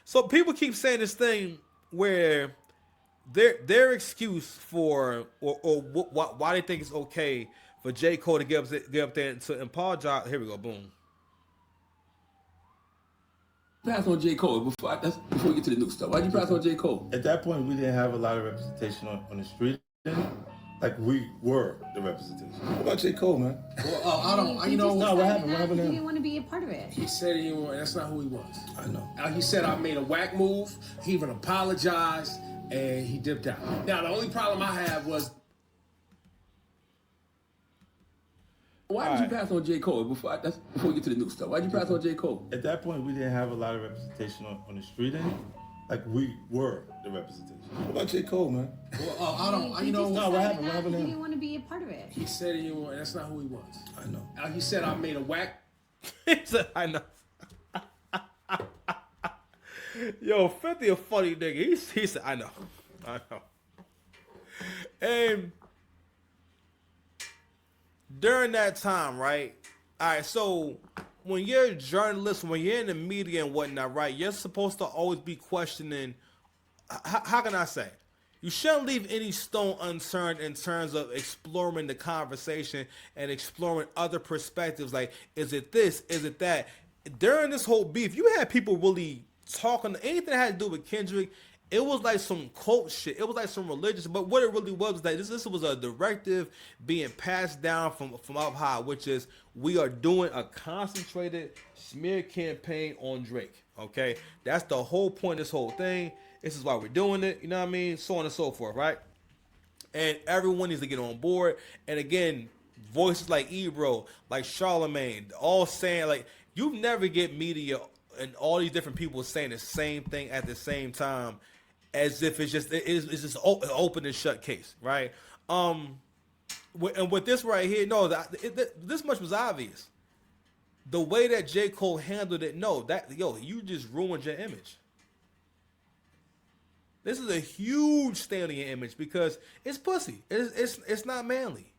So people keep saying this thing where their excuse for why they think it's okay for J. Cole to get up there and to apologize. Here we go. Boom. Pass on J. Cole before we get to the new stuff. Why'd you pass on J. Cole? At that point, we didn't have a lot of representation on the street. Like we were the representation. What about J. Cole, man? Well, I don't. You know No, what happened? What happened to He him? didn't want to be a part of it. He said he didn't want. That's not who he was. I know. He said I made a whack move. He even apologized and he dipped out. Now the only problem I had was. Why did you pass on J. Cole before we get to the new stuff? Why'd you pass on J. Cole? At that point, we didn't have a lot of representation on the street. Like we were the representation. What about J. Cole, man? Well, I don't. You know. No, what happened? What happened to He him? didn't want to be a part of it. He said he didn't want. That's not who he was. I know. He said I made a whack. He said, I know. Yo, 50 a funny nigga. He said, I know. And during that time, right? All right, so when you're a journalist, when you're in the media and whatnot, right, you're supposed to always be questioning, how can I say? You shouldn't leave any stone unturned in terms of exploring the conversation and exploring other perspectives. Like, is it this? Is it that? During this whole beef, you had people really talking, anything that had to do with Kendrick, it was like some cult shit. It was like some religious, but what it really was that this was a directive being passed down from up high, which is we are doing a concentrated smear campaign on Drake. Okay, that's the whole point of this whole thing. This is why we're doing it. You know what I mean? So on and so forth, right? And everyone needs to get on board. And again, voices like Ebro, like Charlemagne, all saying like you never get media and all these different people saying the same thing at the same time, as if it's just an open and shut case, right? And with this right here, no, this much was obvious. The way that J. Cole handled it, you just ruined your image. This is a huge stain on your image because it's pussy. It's not manly.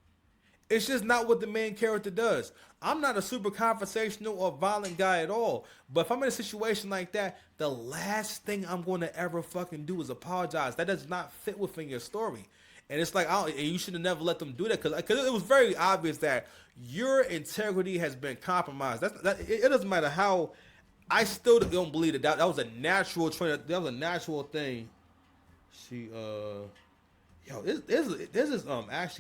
It's just not what the main character does. I'm not a super conversational or violent guy at all. But if I'm in a situation like that, the last thing I'm going to ever fucking do is apologize. That does not fit within your story. And it's like, you should have never let them do that because it was very obvious that your integrity has been compromised. It doesn't matter how. I still don't believe that was a natural train. That was a natural thing. This is actually